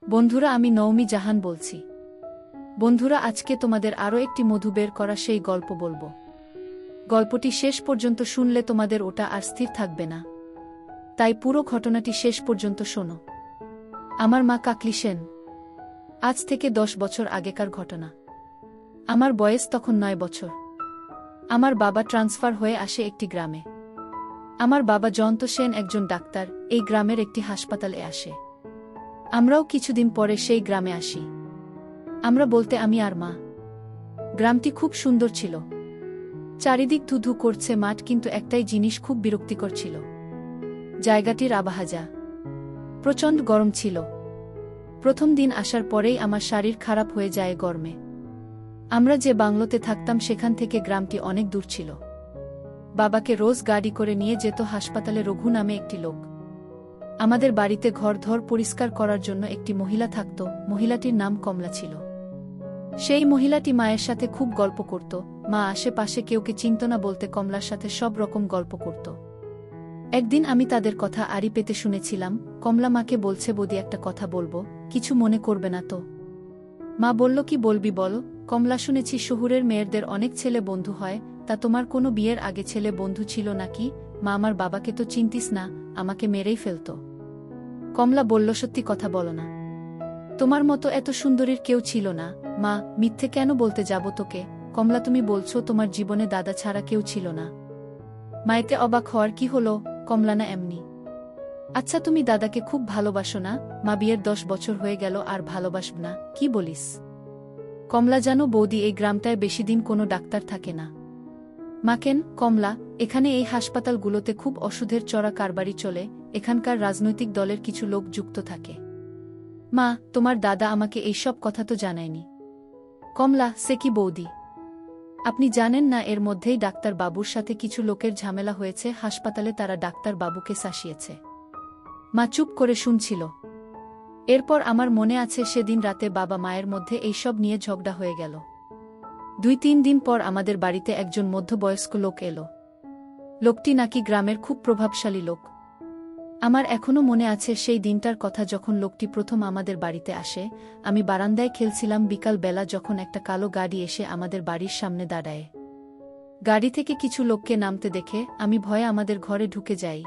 বন্ধুরা, আমি নওমি জাহান বলছি। বন্ধুরা, আজকে তোমাদের আরও একটি মধু বের করা সেই গল্প বলবো। গল্পটি শেষ পর্যন্ত শুনলে তোমাদের ওটা আর স্থির থাকবে না, তাই পুরো ঘটনাটি শেষ পর্যন্ত শোনো। আমার মা কাকলি সেন। আজ থেকে 10 বছর আগেকার ঘটনা। আমার বয়স তখন 9 বছর। আমার বাবা ট্রান্সফার হয়ে আসে একটি গ্রামে। আমার বাবা জয়ন্ত সেন একজন ডাক্তার, এই গ্রামের একটি হাসপাতালে আসে। আমরাও কিছুদিন পরে সেই গ্রামে আসি। আমরা বলতে আমি আর মা। গ্রামটি খুব সুন্দর ছিল। চারিদিক ধুধু করছে মাঠ, কিন্তু একটাই জিনিস খুব বিরক্তিকর ছিল। জায়গাটির আবহাওয়া প্রচণ্ড গরম ছিল। প্রথম দিন আসার পরেই আমার শরীর খারাপ হয়ে যায় গরমে। আমরা যে বাংলোতে থাকতাম সেখান থেকে গ্রামটি অনেক দূর ছিল। বাবাকে রোজ গাড়ি করে নিয়ে যেত হাসপাতালে রঘু নামে একটি লোক। আমাদের বাড়িতে ঘর-ধর পরিষ্কার করার জন্য একটি মহিলা থাকত। মহিলাটির নাম কমলা ছিল। সেই মহিলাটি মায়ের সাথে খুব গল্প করত। মা আশেপাশে কেউকে চিনত না বলতে কমলার সাথে সব রকম গল্প করত। একদিন আমি তাদের কথা আড়ি পেতে শুনেছিলাম। কমলা মাকে বলছে, বৌদি একটা কথা বলবো, কিছু মনে করবে না তো? মা বলল, কি বলবি বল। কমলা, শুনেছি শহুরের মেয়েদের অনেক ছেলে বন্ধু হয়, তা তোমার কোনো বিয়ের আগে ছেলে বন্ধু ছিল নাকি? মা, আমার বাবাকে তো চিনতিস না, আমাকে মেরেই ফেলত। কমলা বলল, সত্যি কথা বলো না, তোমার মতো এত সুন্দরীর কেউ ছিল না। মা, মিথ্যে কেন বলতে যাব তোকে? কমলা, তুমি বলছো তোমার জীবনে দাদা ছাড়া কেউ ছিল না? মায়েতে অবাক হওয়ার কি হলো? কমলা, না এমনি। আচ্ছা, তুমি দাদাকে খুব ভালোবাসো না? মা, বিয়ের 10 বছর হয়ে গেল আর ভালোবাসব না, কি বলিস? কমলা, জানো বৌদি, এই গ্রামটায় বেশি দিন কোনো ডাক্তার থাকে না। মা, কেন? কমলা, এখানে এই হাসপাতালগুলোতে খুব ওষুধের চড়া কারবারি চলে। এখানকার রাজনৈতিক দলের কিছু লোক যুক্ত থাকে। মা, তোমার দাদা আমাকে এইসব কথা তো জানায়নি। কমলা, সে কি বৌদি? আপনি জানেন না এর মধ্যেই ডাক্তার বাবুর সাথে কিছু লোকের ঝামেলা হয়েছে হাসপাতালে, তারা ডাক্তার বাবুকে শাসিয়েছে। মা চুপ করে শুনছিল। এরপর আমার মনে আছে সেদিন রাতে বাবা মায়ের মধ্যে এইসব নিয়ে ঝগড়া হয়ে গেল। 2-3 দিন পর আমাদের বাড়িতে একজন মধ্যবয়স্ক লোক এলো। লোকটি নাকি গ্রামের খুব প্রভাবশালী লোক। আমার এখনো মনে আছে সেই দিনটার কথা, যখন লোকটি প্রথম আমাদের বাড়িতে আসে। আমি বারান্দায় খেলছিলাম বিকাল বেলা, যখন একটা কালো গাড়ি এসে আমাদের বাড়ির সামনে দাঁড়ায়। গাড়ি থেকে কিছু লোককে নামতে দেখে আমি ভয়ে আমাদের ঘরে ঢুকে যাই।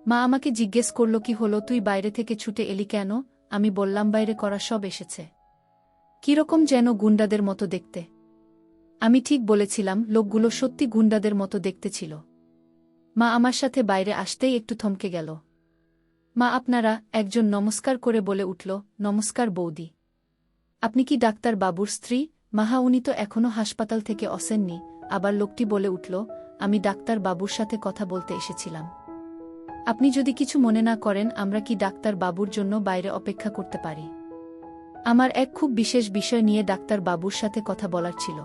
মা আমাকে জিজ্ঞেস করল, কি হলো, তুই বাইরে থেকে ছুটে এলি কেন? আমি বললাম, বাইরে করা সব এসেছে। কিরকম যেন গুন্ডাদের মতো দেখতে। আমি ঠিক বলেছিলাম, লোকগুলো সত্যি গুন্ডাদের মতো দেখতে ছিল। মা আমার সাথে বাইরে আসতেই একটু থমকে গেল। মা, আপনারা? একজন নমস্কার করে বলে উঠল, নমস্কার বৌদি। আপনি কি ডাক্তার বাবুর স্ত্রী? মাহা, উনি তো এখনো হাসপাতাল থেকে আসেননি। আবার লোকটি বলে উঠল, আমি ডাক্তার বাবুর সাথে কথা বলতে এসেছিলাম। আপনি যদি কিছু মনে না করেন, আমরা কি ডাক্তার বাবুর জন্য বাইরে অপেক্ষা করতে পারি? আমার এক খুব বিশেষ বিষয় নিয়ে ডাক্তার বাবুর সাথে কথা বলার ছিল।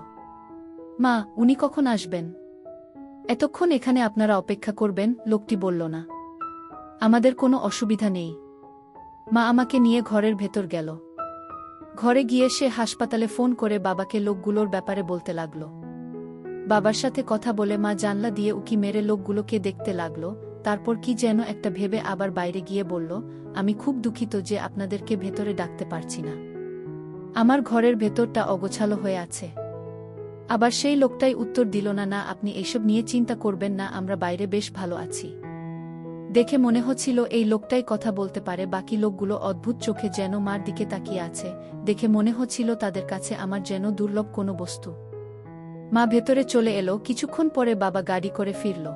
মা, উনি কখন আসবেন? এতক্ষণ এখানে আপনারা অপেক্ষা করবেন? লোকটি বলল, না, আমাদের কোনো অসুবিধা নেই। মা আমাকে নিয়ে ঘরের ভেতর গেল। ঘরে গিয়ে সে হাসপাতালে ফোন করে বাবাকে লোকগুলোর ব্যাপারে বলতে লাগল। বাবার সাথে কথা বলে মা জানলা দিয়ে উকি মেরে লোকগুলোকে দেখতে লাগল। তারপর কি যেন একটা ভেবে আবার বাইরে গিয়ে বলল, আমি খুব দুঃখিত যে আপনাদেরকে ভেতরে ডাকতে পারছি না। আমার ঘরের ভেতরটা অগোছালো হয়ে আছে। আবার সেই লোকটাই উত্তর দিল, না না, আপনি এইসব নিয়ে চিন্তা করবেন না, আমরা বাইরে বেশ ভালো আছি। দেখে মনে হচ্ছিল এই লোকটাই কথা বলতে পারে। বাকি লোকগুলো অদ্ভুত চোখে যেন মার দিকে তাকিয়ে আছে। দেখে মনে হচ্ছিল তাদের কাছে আমার যেন দুর্লভ কোনো বস্তু। মা ভেতরে চলে এলো। কিছুক্ষণ পরে বাবা গাড়ি করে ফিরল।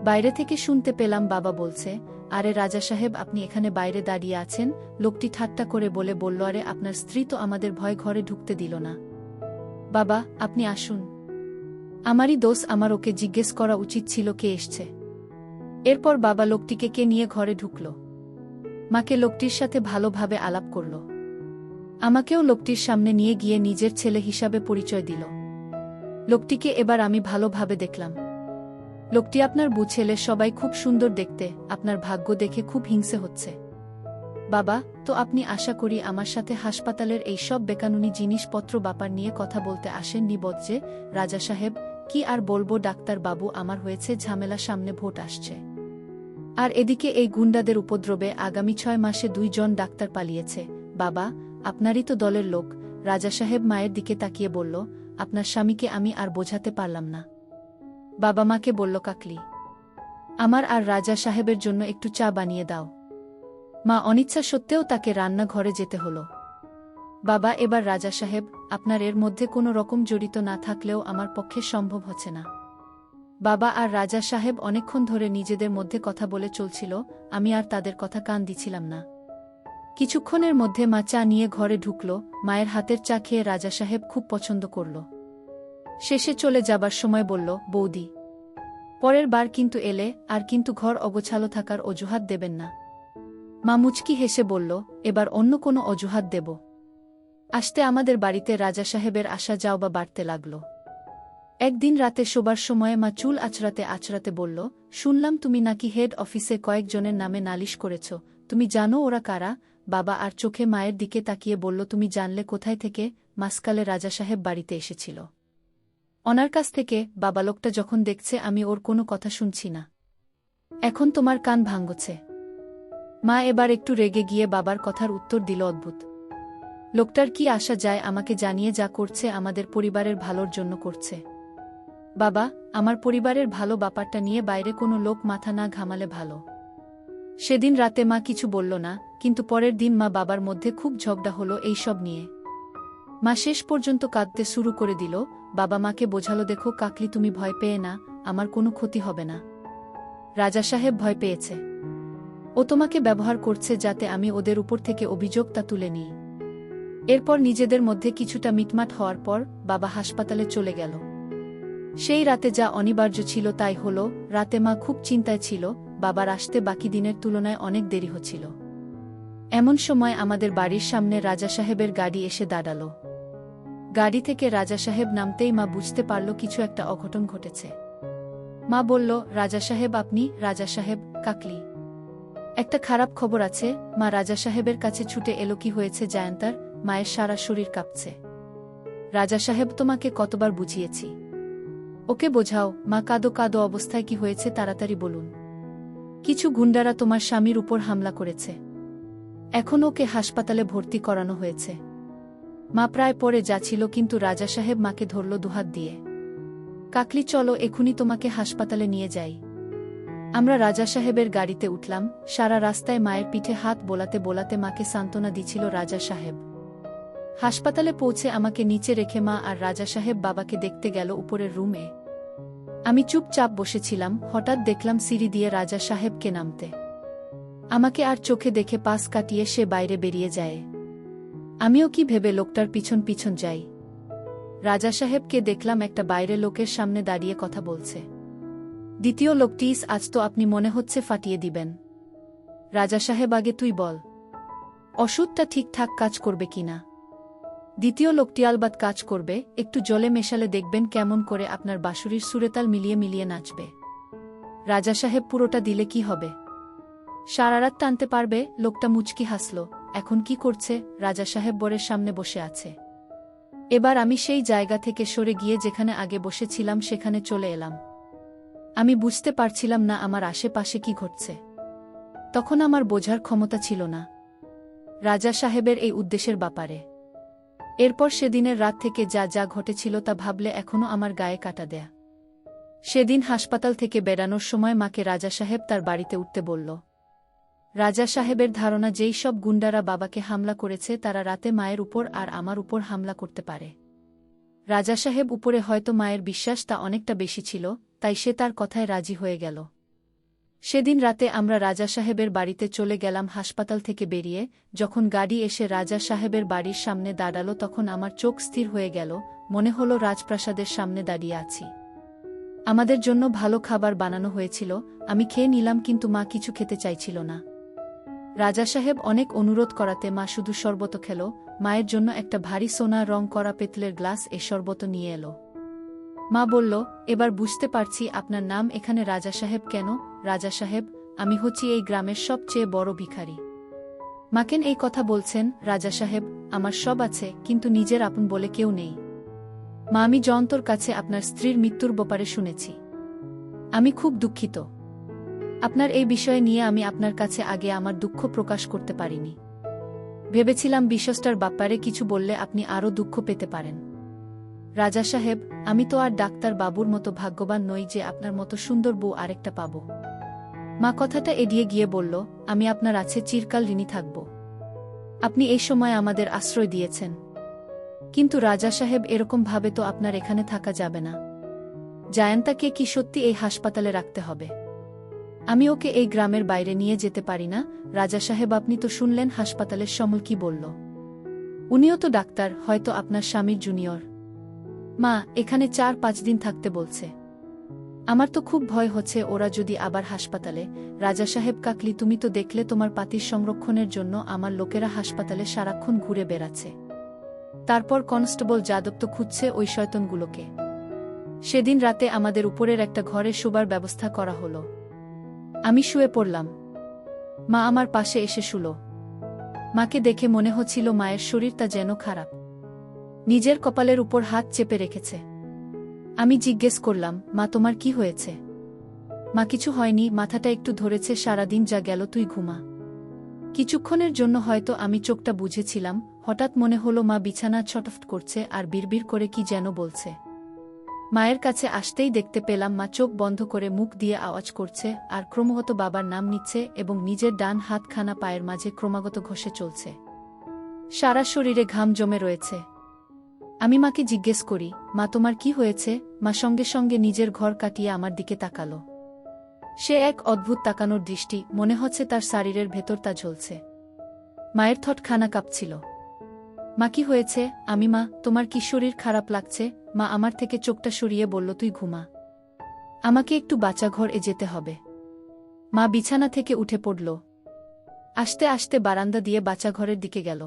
বাইরে থেকে শুনতে পেলাম বাবা বলছে, আরে রাজা সাহেব, আপনি এখানে বাইরে দাঁড়িয়ে আছেন? লোকটি ঠাট্টা করে বলল, আরে আপনার স্ত্রী তো আমাদের ভয় ঘরে ঢুকতে দিল না। বাবা, আপনি আসুন। আমারই দোষ, আমার ওকে জিজ্ঞেস করা উচিত ছিল কে এসছে। এরপর বাবা লোকটিকে কে নিয়ে ঘরে ঢুকল। মাকে লোকটির সাথে ভালোভাবে আলাপ করল। আমাকেও লোকটির সামনে নিয়ে গিয়ে নিজের ছেলে হিসাবে পরিচয় দিল। লোকটিকে এবার আমি ভালোভাবে দেখলাম। লোকটি আপনার ছেলে, সবাই খুব সুন্দর দেখতে। আপনার ভাগ্য দেখে খুব হিংসে হচ্ছে। বাবা, তো আপনি আশা করি আমার সাথে হাসপাতালের এই সব বেকানুনি জিনিসপত্র ব্যাপার নিয়ে কথা বলতে আসেননি বজ্জে? রাজা সাহেব, কি আর বলবো ডাক্তার বাবু, আমার হয়েছে ঝামেলা, সামনে ভোট আসছে। আর এদিকে এই গুন্ডাদের উপদ্রবে আগামী 6 মাসে 2 জন ডাক্তার পালিয়েছে। বাবা, আপনারই তো দলের লোক। রাজা সাহেব মায়ের দিকে তাকিয়ে বলল, আপনার স্বামীকে আমি আর বোঝাতে পারলাম না। বাবা মাকে বলল, কাকলি, আমার আর রাজা সাহেবের জন্য একটু চা বানিয়ে দাও। মা অনিচ্ছা সত্ত্বেও তাকে রান্নাঘরে যেতে হলো। বাবা, এবার রাজা সাহেব, আপনার এর মধ্যে কোনো রকম জড়িত না থাকলেও আমার পক্ষে সম্ভব হচ্ছে না। বাবা আর রাজা সাহেব অনেকক্ষণ ধরে নিজেদের মধ্যে কথা বলে চলছিল, আমি আর তাদের কথা কান দিছিলাম না। কিছুক্ষণের মধ্যে মা চা নিয়ে ঘরে ঢুকল। মায়ের হাতের চা খেয়ে রাজা সাহেব খুব পছন্দ করল। শেষে চলে যাবার সময় বলল, বৌদি, পরের বার কিন্তু এলে আর কিন্তু ঘর অগোছালো থাকার অজুহাত দেবেন না। মা মুচকি হেসে বলল, এবার অন্য কোনো অজুহাত দেব। আসতে আমাদের বাড়িতে রাজা সাহেবের আসা যাও বা বাড়তে লাগল। একদিন রাতে শোবার সময়ে মা চুল আঁচড়াতে আঁচড়াতে বলল, শুনলাম তুমি নাকি হেড অফিসে কয়েকজনের নামে নালিশ করেছ। তুমি জানো ওরা কারা? বাবা আর চোখে মায়ের দিকে তাকিয়ে বলল, তুমি জানলে কোথায় থেকে? মাসকালে রাজা সাহেব বাড়িতে এসেছিল ওনার কাছ থেকে। বাবা, লোকটা যখন দেখছে আমি ওর কোনো কথা শুনছি না, এখন তোমার কান ভাঙছে। মা এবার একটু রেগে গিয়ে বাবার কথার উত্তর দিল, অদ্ভুত লোকটার কি আসা যায়? আমাকে জানিয়ে যা করছে আমাদের পরিবারের ভালোর জন্য করছে। বাবা, আমার পরিবারের ভালো ব্যাপারটা নিয়ে বাইরে কোনো লোক মাথা না ঘামালে ভালো। সেদিন রাতে মা কিছু বলল না, কিন্তু পরের দিন মা বাবার মধ্যে খুব ঝগড়া হলো এই সব নিয়ে। মা শেষ পর্যন্ত কাঁদতে শুরু করে দিল। বাবা মাকে বোঝালো, দেখো কাকলি, তুমি ভয় পেয়ে না, আমার কোনো ক্ষতি হবে না। রাজা সাহেব ভয় পেয়েছে, ও তোমাকে ব্যবহার করছে যাতে আমি ওদের উপর থেকে অভিযোগটা তুলে নিই। এরপর নিজেদের মধ্যে কিছুটা মিটমাট হওয়ার পর বাবা হাসপাতালে চলে গেল। সেই রাতে যা অনিবার্য ছিল তাই হল। রাতে মা খুব চিন্তায় ছিল, বাবার আসতে বাকি দিনের তুলনায় অনেক দেরি হচ্ছিল। এমন সময় আমাদের বাড়ির সামনে রাজা সাহেবের গাড়ি এসে দাঁড়াল। গাড়ি থেকে রাজা সাহেব নামতেই মা বুঝতে পারল কিছু একটা অঘটন ঘটেছে। মা বলল, রাজা সাহেব আপনি? রাজা সাহেব, কাকলি, একটা খারাপ খবর আছে। মা রাজা সাহেবের কাছে ছুটে এলো। কি হয়েছে জায়ান্তার? মায়ের সারা শরীর কাঁপছে। রাজা সাহেব, তোমাকে কতবার বুঝিয়েছি, ওকে বোঝাও। মা, কাঁদো কাঁদো অবস্থায় কি হয়েছে তাড়াতাড়ি বলুন। কিছু গুন্ডারা তোমার স্বামীর উপর হামলা করেছে, এখন ওকে হাসপাতালে ভর্তি করানো হয়েছে। মা প্রায় পড়ে যাচ্ছিল, কিন্তু রাজা সাহেব মাকে ধরল দুহাত দিয়ে। কাকলি, চলো এখুনি তোমাকে হাসপাতালে নিয়ে যাই। আমরা রাজা সাহেবের গাড়িতে উঠলাম। সারা রাস্তায় মায়ের পিঠে হাত বোলাতে বোলাতে মাকে সান্ত্বনা দিছিল রাজা সাহেব। হাসপাতালে পৌঁছে আমাকে নিচে রেখে মা আর রাজা সাহেব বাবাকে দেখতে গেল উপরের রুমে। আমি চুপচাপ বসেছিলাম। হঠাৎ দেখলাম সিঁড়ি দিয়ে রাজা সাহেবকে নামতে। আমাকে আর চোখে দেখে পাশ কাটিয়ে সে বাইরে বেরিয়ে যায়। আমিও কি ভেবে লোকটার পিছন পিছন যাই। রাজা সাহেবকে দেখলাম একটা বাইরে লোকের সামনে দাঁড়িয়ে কথা বলছে। দ্বিতীয় লোকটি, আজ তো আপনি মনে হচ্ছে ফাটিয়ে দিবেন। রাজা সাহেব, আগে তুই বল, ওষুধটা ঠিকঠাক কাজ করবে কিনা? দ্বিতীয় লোকটি, আলবাত কাজ করবে, একটু জলে মেশালে দেখবেন কেমন করে আপনার বাঁশুরির সুরেতাল মিলিয়ে মিলিয়ে নাচবে। রাজা সাহেব, পুরোটা দিলে কি হবে? সারারাত টানতে পারবে? লোকটা মুচকি হাসল। এখন কি করছে? রাজা সাহেব বরের সামনে বসে আছে। এবার আমি সেই জায়গা থেকে সরে গিয়ে যেখানে আগে বসেছিলাম সেখানে চলে এলাম। আমি বুঝতে পারছিলাম না আমার আশেপাশে কি ঘটছে। তখন আমার বোঝার ক্ষমতা ছিল না রাজা সাহেবের এই উদ্দেশ্যের ব্যাপারে। এরপর সেদিনের রাত থেকে যা যা ঘটেছিল তা ভাবলে এখনও আমার গায়ে কাটা দেয়া। সেদিন হাসপাতাল থেকে বেরানোর সময় মাকে রাজা সাহেব তার বাড়িতে উঠতে বলল। রাজা সাহেবের ধারণা যেই সব গুন্ডারা বাবাকে হামলা করেছে তারা রাতে মায়ের উপর আর আমার উপর হামলা করতে পারে। রাজা সাহেব উপরে হয়তো মায়ের বিশ্বাস তা অনেকটা বেশি ছিল, তাই সে তার কথায় রাজি হয়ে গেল। সেদিন রাতে আমরা রাজা সাহেবের বাড়িতে চলে গেলাম। হাসপাতাল থেকে বেরিয়ে যখন গাড়ি এসে রাজা সাহেবের বাড়ির সামনে দাঁড়াল তখন আমার চোখ স্থির হয়ে গেল। মনে হলো রাজপ্রাসাদের সামনে দাঁড়িয়ে আছি। আমাদের জন্য ভালো খাবার বানানো হয়েছিল, আমি খেয়ে নিলাম, কিন্তু মা কিছু খেতে চাইছিল না। রাজা সাহেব অনেক অনুরোধ করাতে মা শুধু শরবত খেল। মায়ের জন্য একটা ভারী সোনা রং করা পেতলের গ্লাস এ শরবত নিয়ে এলো। মা বলল, এবার বুঝতে পারছি আপনার নাম এখানে রাজা সাহেব কেন। রাজা সাহেব, আমি হচ্ছি এই গ্রামের সবচেয়ে বড় ভিখারি। মাকেন এই কথা বলছেন? রাজা সাহেব, আমার সব আছে, কিন্তু নিজের আপন বলে কেউ নেই। মা, আমি জয়ন্তর কাছে আপনার স্ত্রীর মৃত্যুর ব্যাপারে শুনেছি। আমি খুব দুঃখিত। আপনার এই বিষয় নিয়ে আমি আপনার কাছে আগে আমার দুঃখ প্রকাশ করতে পারিনি। ভেবেছিলাম বিশ্বস্টার ব্যাপারে কিছু বললে আপনি আরও দুঃখ পেতে পারেন। রাজা সাহেব, আমি তো আর ডাক্তার বাবুর মতো ভাগ্যবান নই যে আপনার মতো সুন্দর বউ আরেকটা পাব। মা কথাটা এড়িয়ে গিয়ে বলল, আমি আপনার আছে চিরকাল ঋণী থাকব। আপনি এই সময় আমাদের আশ্রয় দিয়েছেন। কিন্তু রাজা সাহেব, এরকম ভাবে তো আপনার এখানে থাকা যাবে না। জায়ান্তাকে কি সত্যি এই হাসপাতালে রাখতে হবে? আমি ওকে এই গ্রামের বাইরে নিয়ে যেতে পারি না। রাজা সাহেব, আপনি তো শুনলেন হাসপাতালের সমল কি বলল। উনিও তো ডাক্তার, হয়তো আপনার স্বামীর জুনিয়র। মা, এখানে 4-5 দিন থাকতে বলছে। আমার তো খুব ভয় হচ্ছে ওরা যদি আবার হাসপাতালে। রাজা সাহেব কাকলি, তুমি তো দেখলে তোমার পাতির সংরক্ষণের জন্য আমার লোকেরা হাসপাতালে সারাক্ষণ ঘুরে বেড়াচ্ছে। তারপর কনস্টেবল যাদব তো খুঁজছে ওই শয়তানগুলোকে। সেদিন রাতে আমাদের উপরের একটা ঘরে শোবার ব্যবস্থা করা হলো। আমি শুয়ে পড়লাম। মা আমার পাশে এসে শুল। মাকে দেখে মনে হচ্ছিল মায়ের শরীরটা যেন খারাপ। নিজের কপালের উপর হাত চেপে রেখেছে। আমি জিজ্ঞেস করলাম, মা তোমার কি হয়েছে? মা কিছু হয়নি, মাথাটা একটু ধরেছে, সারাদিন যা গেল তুই ঘুমা। কিছুক্ষণের জন্য হয়তো আমি চোখটা বুঝেছিলাম। হঠাৎ মনে হলো মা বিছানা ছটফট করছে আর বিড়বিড় করে কি যেন বলছে। মায়ের কাছে আসতেই দেখতে পেলাম মা চোখ বন্ধ করে মুখ দিয়ে আওয়াজ করছে আর ক্রমাগত বাবার নাম নিচ্ছে এবং নিজের ডান হাতখানা পায়ের মাঝে ক্রমাগত ঘষে চলছে। সারা শরীরে ঘাম জমে রয়েছে। আমি মাকে জিজ্ঞেস করি, মা তোমার কি হয়েছে? মা সঙ্গে সঙ্গে নিজের ঘর কাটিয়ে আমার দিকে তাকালো। সে এক অদ্ভুত তাকানোর দৃষ্টি, মনে হচ্ছে তার শরীরের ভেতর তা ঝলছে। মায়ের ঠোঁটখানা কাঁপছিল। মা কি হয়েছে? আমি, মা তোমার কি শরীর খারাপ লাগছে? মা আমার থেকে চোখটা সরিয়ে বলল, তুই ঘুমা, আমাকে একটু বাচ্চাঘরে যেতে হবে। মা বিছানা থেকে উঠে পড়ল। আস্তে আস্তে বারান্দা দিয়ে বাচ্চাঘরের দিকে গেল।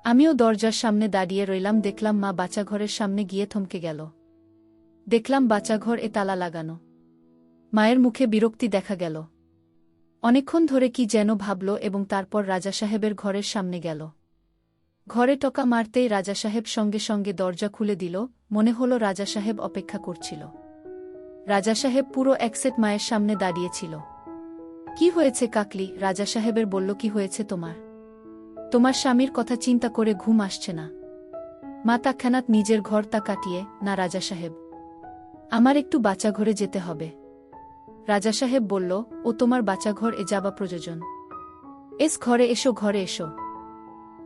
আমিও দরজার সামনে দাঁড়িয়ে রইলাম। দেখলাম মা বাচ্চাঘরের সামনে গিয়ে থমকে গেল। দেখলাম বাচ্চাঘর তালা লাগানো। মায়ের মুখে বিরক্তি দেখা গেল। অনেকক্ষণ ধরে কি যেন ভাবল এবং তারপর রাজা সাহেবের ঘরের সামনে গেল। ঘরে টোকা মারতেই রাজা সাহেব সঙ্গে সঙ্গে দরজা খুলে দিল। মনে হলো রাজা সাহেব অপেক্ষা করছিল। রাজা সাহেব পুরো একসেট মায়ের সামনে দাঁড়িয়েছিল। কি হয়েছে কাকলি? রাজা সাহেবের বলল, কি হয়েছে তোমার? তোমার স্বামীর কথা চিন্তা করে ঘুম আসছে না? মা তৎক্ষণাৎ নিজের ঘরটা কাটিয়ে, না রাজা সাহেব, আমার একটু বাচ্চাঘরে যেতে হবে। রাজা সাহেব বলল, ও তোমার বাচ্চাঘর যাবা প্রয়োজন? ঘরে এসো, ঘরে এসো।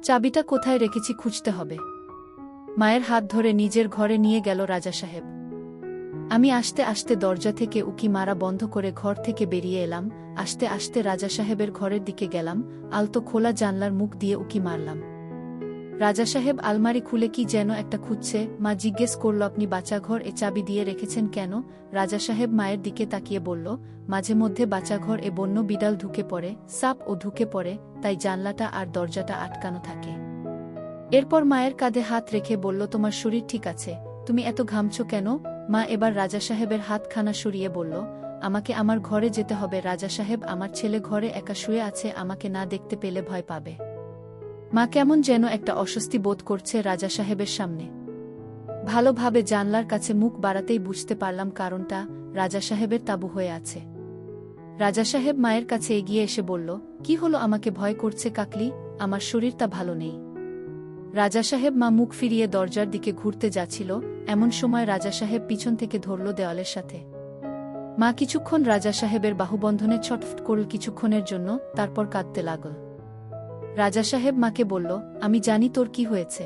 চাবিটা কোথায় রেখেছি খুঁজতে হবে। মায়ের হাত ধরে নিজের ঘরে নিয়ে গেল রাজা সাহেব। আমি আস্তে আস্তে দরজা থেকে উকি মারা বন্ধ করে ঘর থেকে বেরিয়ে এলাম। আস্তে আস্তে রাজা সাহেবের ঘরের দিকে গেলাম। আলতো খোলা জানলার মুখ দিয়ে উকি মারলাম। রাজা সাহেব আলমারি খুলে কি যেন একটা খুঁজছে। মা জিজ্ঞেস করল, আপনি বাচ্চাঘর চাবি দিয়ে রেখেছেন কেন? রাজা সাহেব মায়ের দিকে তাকিয়ে বলল, মাঝে মধ্যে বাচ্চাঘর বন্য বিড়াল ঢুকে পড়ে, সাপ ঢুকে পড়ে, তাই জানলাটা আর দরজাটা আটকানো থাকে। এরপর মায়ের কাঁধে হাত রেখে বলল, তোমার শরীর ঠিক আছে? তুমি এত ঘামছ কেন? মা এবার রাজা সাহেবের হাতখানা সরিয়ে বলল, আমাকে আমার ঘরে যেতে হবে। রাজা সাহেব, আমার ছেলে ঘরে একা শুয়ে আছে, আমাকে না দেখতে পেলে ভয় পাবে। মা কেমন যেন একটা অস্বস্তি বোধ করছে রাজা সাহেবের সামনে। ভালোভাবে জানলার কাছে মুখ বাড়াতেই বুঝতে পারলাম কারণটা, রাজা সাহেবের তাঁবু হয়ে আছে। রাজা সাহেব মায়ের কাছে এগিয়ে এসে বলল, কি হলো? আমাকে ভয় করছে কাকলি, আমার শরীরটা ভালো নেই। রাজা সাহেব মা মুখ ফিরিয়ে দরজার দিকে ঘুরতে যাচ্ছিল, এমন সময় রাজা সাহেব পিছন থেকে ধরল দেওয়ালের সাথে। মা কিছুক্ষণ রাজা সাহেবের বাহুবন্ধনে ছটফট করল কিছুক্ষণের জন্য, তারপর কাঁদতে লাগল। রাজা সাহেব মাকে বলল, আমি জানি তোর কি হয়েছে।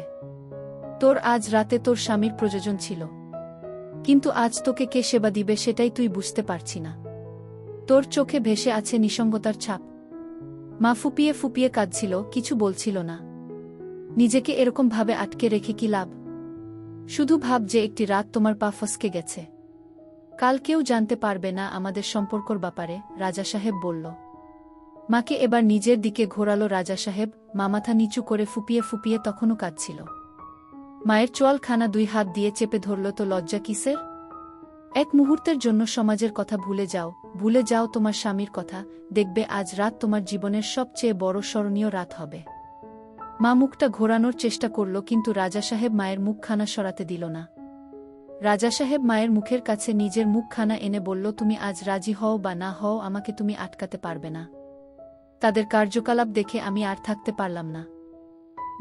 তোর আজ রাতে তোর স্বামীর প্রয়োজন ছিল, কিন্তু আজ তোকে কে সেবা দিবে সেটাই তুই বুঝতে পারছি না। তোর চোখে ভেসে আছে নিঃসঙ্গতার ছাপ। মা ফুপিয়ে ফুপিয়ে কাঁদছিল, কিছু বলছিল না। নিজেকে এরকম ভাবে আটকে রেখে কি লাভ? শুধু ভাব যে একটি রাত তোমার পা ফসকে গেছে। কাল কেউ জানতে পারবে না আমাদের সম্পর্কর ব্যাপারে, রাজা সাহেব বলল। মাকে এবার নিজের দিকে ঘোরালো রাজা সাহেব। মা মাথা নিচু করে ফুপিয়ে ফুপিয়ে তখনও কাঁদছিল। মায়ের চোয়ালখানা 2 হাত দিয়ে চেপে ধরল। তো লজ্জা কিসের? এক মুহূর্তের জন্য সমাজের কথা ভুলে যাও, ভুলে যাও তোমার স্বামীর কথা। দেখবে আজ রাত তোমার জীবনের সবচেয়ে বড় স্মরণীয় রাত হবে। মা মুখটা ঘোরানোর চেষ্টা করল, কিন্তু রাজা সাহেব মায়ের মুখখানা সরাতে দিল না। রাজা সাহেব মায়ের মুখের কাছে নিজের মুখখানা এনে বলল, তুমি আজ রাজি হও বা না হও, আমাকে তুমি আটকাতে পারবে না। তাদের কার্যকলাপ দেখে আমি আর থাকতে পারলাম না।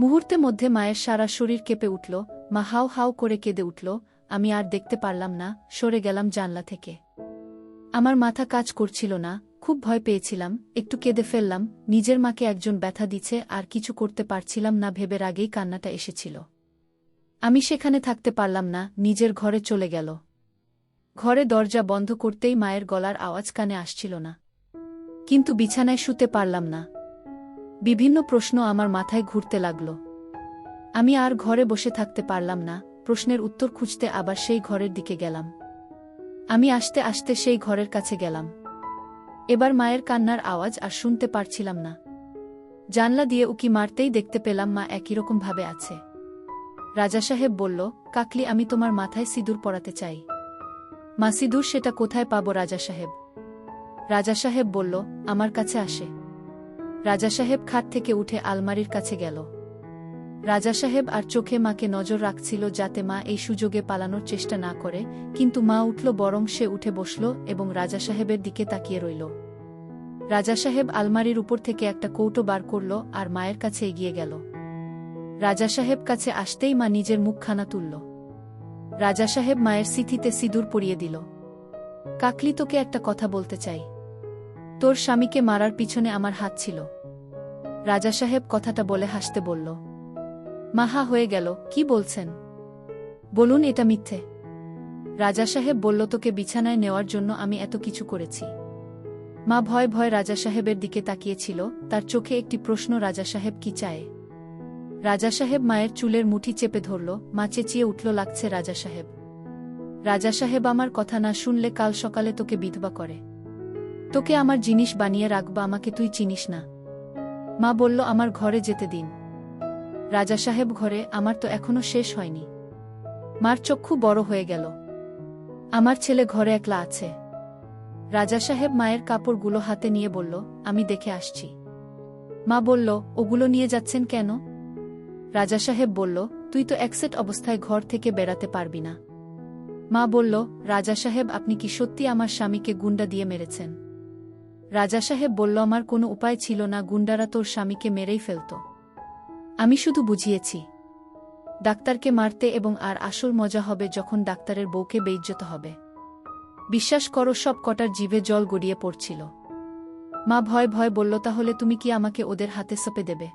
মুহূর্তে মধ্যে মায়ের সারা শরীর কেঁপে উঠল, মা হাউ হাউ করে কেঁদে উঠল। আমি আর দেখতে পারলাম না, সরে গেলাম জানলা থেকে। আমার মাথা কাজ করছিল না, খুব ভয় পেয়েছিলাম, একটু কেঁদে ফেললাম। নিজের মাকে একজন ব্যথা দিচ্ছে আর কিছু করতে পারছিলাম না ভেবে আগেই কান্নাটা এসেছিল। আমি সেখানে থাকতে পারলাম না, নিজের ঘরে চলে গেল। ঘরে দরজা বন্ধ করতেই মায়ের গলার আওয়াজ কানে আসছিল না। কিন্তু বিছানায় শুতে পারলাম না। বিভিন্ন প্রশ্ন আমার মাথায় ঘুরতে লাগল। আমি আর ঘরে বসে থাকতে পারলাম না, প্রশ্নের উত্তর খুঁজতে আবার সেই ঘরের দিকে গেলাম। আমি আস্তে আস্তে সেই ঘরের কাছে গেলাম। এবার মায়ের কান্নার আওয়াজ আর শুনতে পারছিলাম না। জানলা দিয়ে উকি মারতেই দেখতে পেলাম মা একইরকম ভাবে আছে। রাজা সাহেব বলল, কাকলি, আমি তোমার মাথায় সিঁদুর পরাতে চাই। মা, সিঁদুর সেটা কোথায় পাবো রাজা সাহেব? রাজা সাহেব বলল, আমার কাছে আসে। রাজা সাহেব খাট থেকে উঠে আলমারির কাছে গেল। রাজা সাহেব আর চোখে মাকে নজর রাখছিল যাতে মা এই সুযোগে পালানোর চেষ্টা না করে, কিন্তু মা উঠল, বরং সে উঠে বসল এবং রাজা সাহেবের দিকে তাকিয়ে রইল। রাজা সাহেব আলমারির উপর থেকে একটা কৌটো বার করল আর মায়ের কাছে এগিয়ে গেল। রাজা সাহেব কাছে আসতেই মা নিজের মুখখানা তুলল। রাজা সাহেব মায়ের সিথিতে সিঁদুর পরিয়ে দিল। কাকলি, তোকে একটা কথা বলতে চাই। তোর স্বামীকে মারার পিছনে আমার হাত ছিল। রাজা সাহেব কথাটা বলে হাসতে বলল। মা হা হয়ে গেল, কি বলছেন? বলুন এটা মিথ্যে। রাজা সাহেব বলল, তোকে বিছানায় নেওয়ার জন্য আমি এত কিছু করেছি। মা ভয় ভয় রাজা সাহেবের দিকে তাকিয়েছিল, তার চোখে একটি প্রশ্ন, রাজা সাহেব কি চায়? রাজা সাহেব মায়ের চুলের মুঠি চেপে ধরল। মা চেঁচিয়ে উঠল, লাগছে রাজা সাহেব। রাজা সাহেব আমার কথা না শুনলে কাল সকালে তোকে বিধবা করে। তোকে আমার জিনিস বানিয়ে রাখবা, আমাকে তুই চিনিস না। মা বলল, আমার ঘরে যেতে দিন। রাজা সাহেব ঘরে? আমার তো এখনো শেষ হয়নি। মার চক্ষু বড় হয়ে গেল। আমার ছেলে ঘরে একলা আছে। রাজা সাহেব মায়ের কাপড়গুলো হাতে নিয়ে বলল, আমি দেখে আসছি। মা বলল, ওগুলো নিয়ে যাচ্ছেন কেন? রাজা সাহেব বলল, তুই তো একসেট অবস্থায় ঘর থেকে বেরাতে পারবি না। মা বলল, রাজা সাহেব, আপনি কি সত্যি আমার স্বামীকে গুন্ডা দিয়ে মেরেছেন? রাজা সাহেব বলল, আমার কোনো উপায় ছিল না, গুন্ডারা তোর স্বামীকে মেরেই ফেলত। আমি শুধু বুঝিয়েছি ডাক্তারকে মারতে, এবং আর আসল মজা হবে যখন ডাক্তারের বউকে বেইজ্জত হবে। বিশ্বাস করো, সব কটার জিভে জল গড়িয়ে পড়ছিল। মা ভয় ভয় বলল, তাহলে তুমি কি আমাকে ওদের হাতে সঁপে দেবে?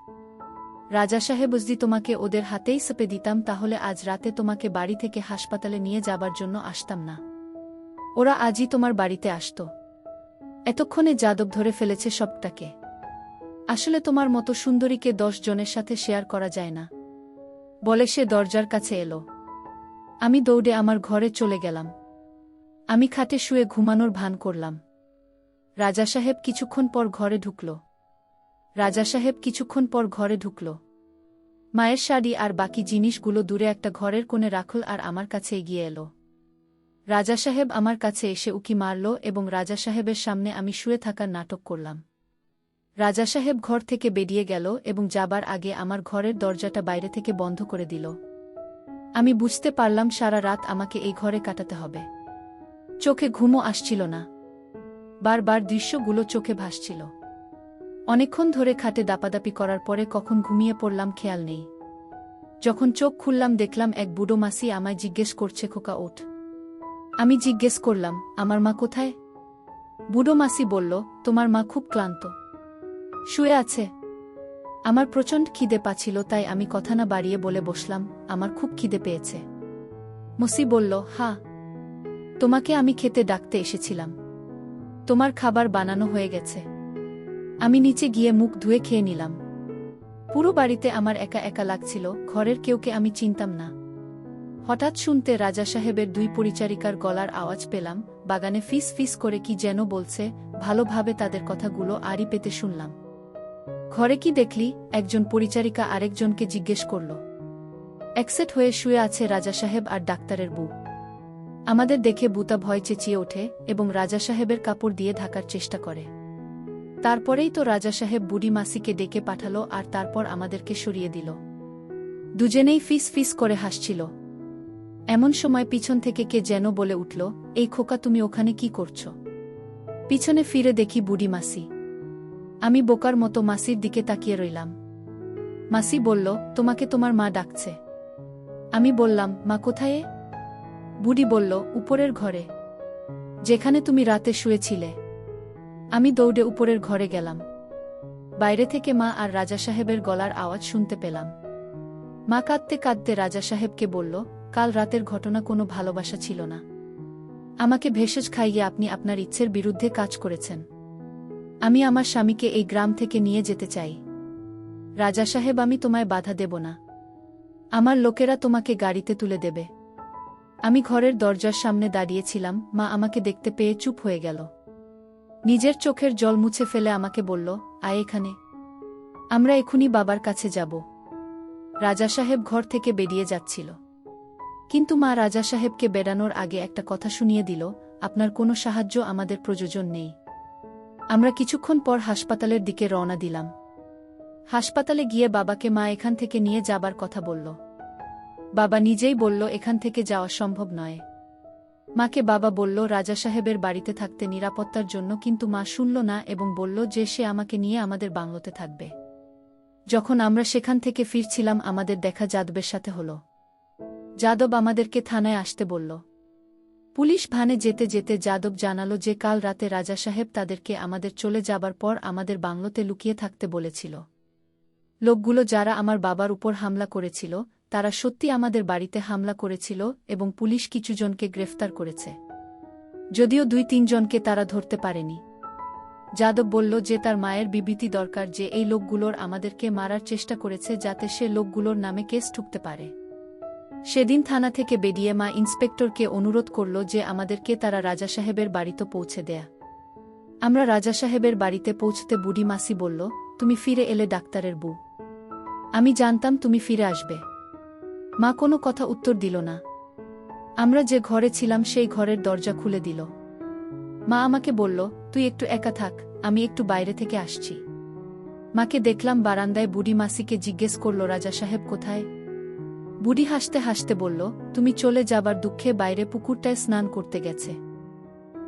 রাজা সাহেব, যদি তোমাকে ওদের হাতেই সঁপে দিতাম তাহলে আজ রাতে তোমাকে বাড়ি থেকে হাসপাতালে নিয়ে যাবার জন্য আসতাম না। ওরা আজই তোমার বাড়িতে আসত। এতক্ষণে যাদব ধরে ফেলেছে সবটাকে। আসলে তোমার মতো সুন্দরীকে 10 জনের সাথে শেয়ার করা যায় না, বলে সে দরজার কাছে এলো। আমি দৌড়ে আমার ঘরে চলে গেলাম। আমি খাটে শুয়ে ঘুমানোর ভান করলাম। রাজা সাহেব কিছুক্ষণ পর ঘরে ঢুকল। মায়ের শাড়ি আর বাকি জিনিসগুলো দূরে একটা ঘরের কোণে রাখল আর আমার কাছে এগিয়ে এলো। রাজা সাহেব আমার কাছে এসে উকি মারল এবং রাজা সাহেবের সামনে আমি শুয়ে থাকার নাটক করলাম। রাজা সাহেব ঘর থেকে বেরিয়ে গেল এবং যাবার আগে আমার ঘরের দরজাটা বাইরে থেকে বন্ধ করে দিল। আমি বুঝতে পারলাম সারা রাত আমাকে এই ঘরে কাটাতে হবে। চোখে ঘুমও আসছিল না। বারবার দৃশ্যগুলো চোখে ভাসছিল। অনেকক্ষণ ধরে খাটে দাপাদাপি করার পরে কখন ঘুমিয়ে পড়লাম খেয়াল নেই। যখন চোখ খুললাম দেখলাম এক বুড়ো মাসি আমায় জিজ্ঞেস করছে, খোকা ওঠ। আমি জিজ্ঞেস করলাম, আমার মা কোথায়? বুড়ো মাসি বলল, তোমার মা খুব ক্লান্ত, শুয়ে আছে। আমার প্রচণ্ড খিদে পাচ্ছিল, তাই আমি কথা না বাড়িয়ে বলে বসলাম, আমার খুব খিদে পেয়েছে। মসি বলল, হ্যাঁ, তোমাকে আমি খেতে ডাকতে এসেছিলাম। তোমার খাবার বানানো হয়ে গেছে। আমি নিচে গিয়ে মুখ ধুয়ে খেয়ে নিলাম। পুরো বাড়িতে আমার একা একা লাগছিল, ঘরের কেউকে আমি চিনতাম না। হঠাৎ শুনতে রাজা সাহেবের 2 পরিচারিকার গলার আওয়াজ পেলাম, বাগানে ফিস ফিস করে কি যেন বলছে, ভালোভাবে তাদের কথাগুলো আড়ি পেতে শুনলাম। ঘরে কি দেখলি? একজন পরিচারিকা আরেকজনকে জিজ্ঞেস করল। একসেট হয়ে শুয়ে আছে রাজা সাহেব আর ডাক্তারের বউ। আমাদের দেখে বুতা ভয় চেঁচিয়ে ওঠে এবং রাজা সাহেবের কাপড় দিয়ে ঢাকার চেষ্টা করে। তারপরেই তো রাজা সাহেব বুড়ি মাসিকে ডেকে পাঠালো আর তারপর আমাদেরকে সরিয়ে দিল। দুজনেই ফিস ফিস করে হাসছিল। এমন সময় পিছন থেকে কে যেন বলে উঠল, এই খোকা তুমি ওখানে কি করছ? পিছনে ফিরে দেখি বুড়ি মাসি। আমি বোকার মতো মাসির দিকে তাকিয়ে রইলাম। মাসি বলল, তোমাকে তোমার মা ডাকছে। আমি বললাম, মা কোথায়? বুড়ি বলল, উপরের ঘরে, যেখানে তুমি রাতে শুয়েছিলে। আমি দৌড়ে উপরের ঘরে গেলাম। বাইরে থেকে মা আর রাজা সাহেবের গলার আওয়াজ শুনতে পেলাম। মা কাঁদতে কাঁদতে রাজা সাহেবকে বলল, কাল রাতের ঘটনা কোনো ভালোবাসা ছিল না। আমাকে ভেষজ খাইয়ে আপনি আপনার ইচ্ছের বিরুদ্ধে কাজ করেছেন। আমি আমার স্বামীকে এই গ্রাম থেকে নিয়ে যেতে চাই। রাজা সাহেব, আমি তোমায় বাধা দেব না। আমার লোকেরা তোমাকে গাড়িতে তুলে দেবে। আমি ঘরের দরজার সামনে দাঁড়িয়েছিলাম, মা আমাকে দেখতে পেয়ে চুপ হয়ে গেল। নিজের চোখের জল মুছে ফেলে আমাকে বলল, আয় এখানে, আমরা এখুনি বাবার কাছে যাব। রাজা সাহেব ঘর থেকে বেরিয়ে যাচ্ছিল, কিন্তু মা রাজা সাহেবকে বেড়ানোর আগে একটা কথা শুনিয়ে দিল, আপনার কোনো সাহায্য আমাদের প্রয়োজন নেই। আমরা কিছুক্ষণ পর হাসপাতালের দিকে রওনা দিলাম। হাসপাতালে গিয়ে বাবাকে মা এখান থেকে নিয়ে যাবার কথা বলল। বাবা নিজেই বলল, এখান থেকে যাওয়া সম্ভব নয়। মাকে বাবা বলল রাজা সাহেবের বাড়িতে থাকতে নিরাপত্তার জন্য, কিন্তু মা শুনল না এবং বলল যে সে আমাকে নিয়ে আমাদের বাংলোতে থাকবে। যখন আমরা সেখান থেকে ফিরছিলাম আমাদের দেখা যাদবের সাথে হলো। যাদব আমাদেরকে থানায় আসতে বলল। পুলিশ ভ্যানে যেতে যেতে যাদব জানালো যে কাল রাতে রাজা সাহেব তাদেরকে আমাদের চলে যাবার পর আমাদের বাংলোতে লুকিয়ে থাকতে বলেছিল। লোকগুলো যারা আমার বাবার উপর হামলা করেছিল তারা সত্যি আমাদের বাড়িতে হামলা করেছিল এবং পুলিশ কিছু জনকে গ্রেফতার করেছে, যদিও 2-3 জনকে তারা ধরতে পারেনি। যাদব বলল যে তার মায়ের বিবৃতি দরকার যে এই লোকগুলোর আমাদেরকে মারার চেষ্টা করেছে, যাতে সে লোকগুলোর নামে কেস ঠুকতে পারে। সেদিন থানা থেকে বেরিয়ে মা ইন্সপেক্টরকে অনুরোধ করল যে আমাদেরকে তারা রাজা সাহেবের বাড়িতে পৌঁছে দেয়া। আমরা রাজা সাহেবের বাড়িতে পৌঁছতে বুড়ি মাসি বলল, তুমি ফিরে এলে ডাক্তারের বউ, আমি জানতাম তুমি ফিরে আসবে। মা কোনো কথা উত্তর দিল না। আমরা যে ঘরে ছিলাম সেই ঘরের দরজা খুলে দিল। মা আমাকে বলল, তুই একটু একা থাক, আমি একটু বাইরে থেকে আসছি। মাকে দেখলাম বারান্দায়। বুড়ি মাসিকে জিজ্ঞেস করল, রাজা সাহেব কোথায়? বুড়ি হাসতে হাসতে বলল, তুমি চলে যাবার দুঃখে বাইরে পুকুরটায় স্নান করতে গেছে।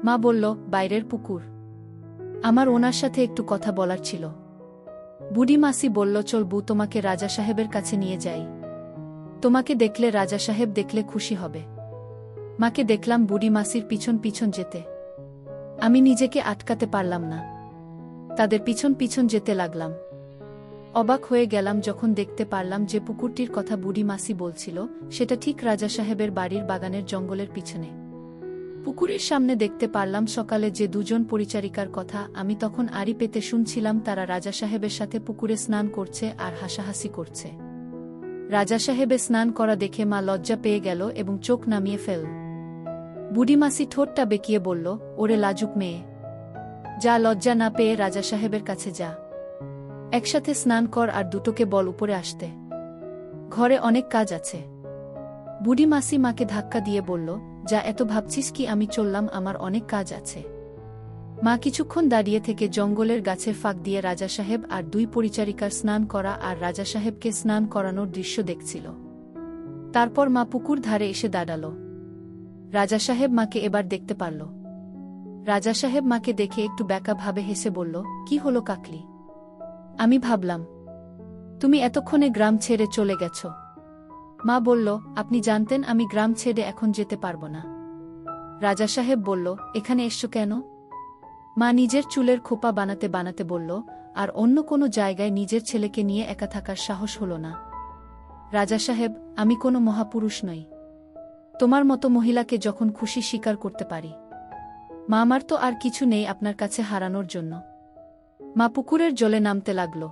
মা বলল, বাইরের পুকুর? আমার ওনার সাথে একটু কথা বলার ছিল। বুড়ি মাসি বলল, চল বউ, তোমাকে রাজা সাহেবের কাছে নিয়ে যাই। তোমাকে দেখলে রাজা সাহেব দেখলে খুশি হবে। মাকে দেখলাম বুড়ি মাসির পিছন পিছন যেতে। আমি নিজেকে আটকাতে পারলাম না, তাদের পিছন পিছন যেতে লাগলাম। অবাক হয়ে গেলাম যখন দেখতে পারলাম যে পুকুরটির কথা বুড়ি মাসি বলছিল সেটা ঠিক রাজা সাহেবের বাড়ির বাগানের জঙ্গলের পিছনে। পুকুরের সামনে দেখতে পারলাম সকালে যে 2 জন পরিচারিকার কথা আমি তখন আড়ি পেতে শুনছিলাম, তারা রাজা সাহেবের সাথে পুকুরে স্নান করছে আর হাসাহাসি করছে। রাজা সাহেবে স্নান করা দেখে মা লজ্জা পেয়ে গেল এবং চোখ নামিয়ে ফেল। বুড়ি মাসি ঠোঁটটা বেঁকিয়ে বলল, ওরে লাজুক মেয়ে, যা, লজ্জা না পেয়ে রাজা সাহেবের কাছে যা, একসাথে স্নান কর আর দুটোকে বল উপরে আসতে, ঘরে অনেক কাজ আছে। বুড়ি মাসি মাকে ধাক্কা দিয়ে বলল, যা, এত ভাবছিস কি? আমি চললাম, আমার অনেক কাজ আছে। মা কিছুক্ষণ দাঁড়িয়ে থেকে জঙ্গলের গাছের ফাঁক দিয়ে রাজা সাহেব আর 2 পরিচারিকার স্নান করা আর রাজা সাহেবকে স্নান করানোর দৃশ্য দেখছিল। তারপর মা পুকুর ধারে এসে দাঁড়াল। রাজা সাহেব মাকে এবার দেখতে পারল। রাজা সাহেব মাকে দেখে একটু ব্যাকা ভাবে হেসে বলল, কি হলো কাকলি? আমি ভাবলাম তুমি এতক্ষণে গ্রাম ছেড়ে চলে গেছ। মা বলল, আপনি জানতেন আমি গ্রাম ছেড়ে এখন যেতে পারব না। রাজা সাহেব বলল, এখানে এসছো কেন? মা নিজের চুলের খোপা বানাতে বানাতে বলল, আর অন্য কোনো জায়গায় নিজের ছেলেকে নিয়ে একা থাকার সাহস হলো না। রাজা সাহেব, আমি কোনো মহাপুরুষ নই। তোমার মতো মহিলাকে যখন খুশি স্বীকার করতে পারি। মা, আমার তো আর কিছু নেই আপনার কাছে হারানোর জন্য। মা পুকুরের জলে নামতে লাগল।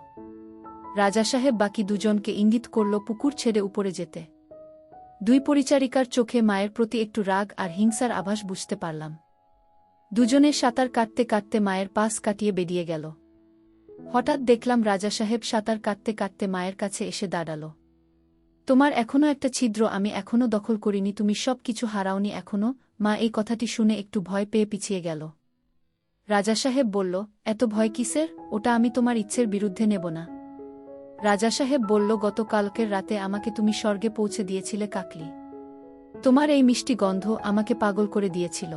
রাজা সাহেব বাকি 2 জনকে ইঙ্গিত করল পুকুর ছেড়ে উপরে যেতে। 2 পরিচারিকার চোখে মায়ের প্রতি একটু রাগ আর হিংসার আভাস বুঝতে পারলাম। 2 জনে সাঁতার কাটতে কাটতে মায়ের পাশ কাটিয়ে বেরিয়ে গেল। হঠাৎ দেখলাম রাজা সাহেব সাঁতার কাটতে কাটতে মায়ের কাছে এসে দাঁড়াল। তোমার এখনো একটা ছিদ্র আমি এখনো দখল করিনি, তুমি সব কিছু হারাওনি এখনো। মা এই কথাটি শুনে একটু ভয় পেয়ে পিছিয়ে গেল। রাজা সাহেব বলল, এত ভয় কিসের? ওটা আমি তোমার ইচ্ছের বিরুদ্ধে নেব না। রাজা সাহেব বলল, গতকালকের রাতে আমাকে তুমি স্বর্গে পৌঁছে দিয়েছিলে কাকলি। তোমার এই মিষ্টি গন্ধ আমাকে পাগল করে দিয়েছিল।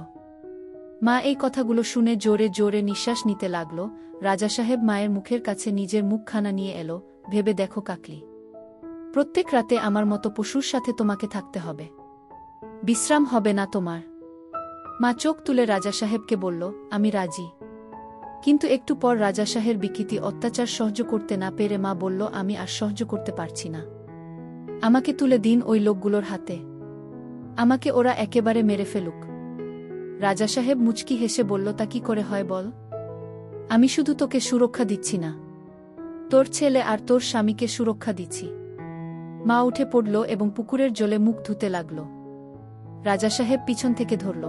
মা এই কথাগুলো শুনে জোরে জোরে নিঃশ্বাস নিতে লাগল। রাজা সাহেব মায়ের মুখের কাছে নিজের মুখখানা নিয়ে এলো। ভেবে দেখো কাকলি, প্রত্যেক রাতে আমার মতো পশুর সাথে তোমাকে থাকতে হবে, বিশ্রাম হবে না তোমার। মা চোখ তুলে রাজা সাহেবকে বলল, আমি রাজি। কিন্তু একটু পর রাজা সাহেব বিকৃতি অত্যাচার সহ্য করতে না পেরে মা বলল, আমি আর সহ্য করতে পারছি না, আমাকে তুলে দিন ওই লোকগুলোর হাতে, আমাকে ওরা একেবারে মেরে ফেলুক। রাজা সাহেব মুচকি হেসে বলল, তা কি করে হয় বল? আমি শুধু তোকে সুরক্ষা দিচ্ছি না, তোর ছেলে আর তোর স্বামীকে সুরক্ষা দিচ্ছি। মা উঠে পড়ল এবং পুকুরের জলে মুখ ধুতে লাগল। রাজা সাহেব পিছন থেকে ধরল।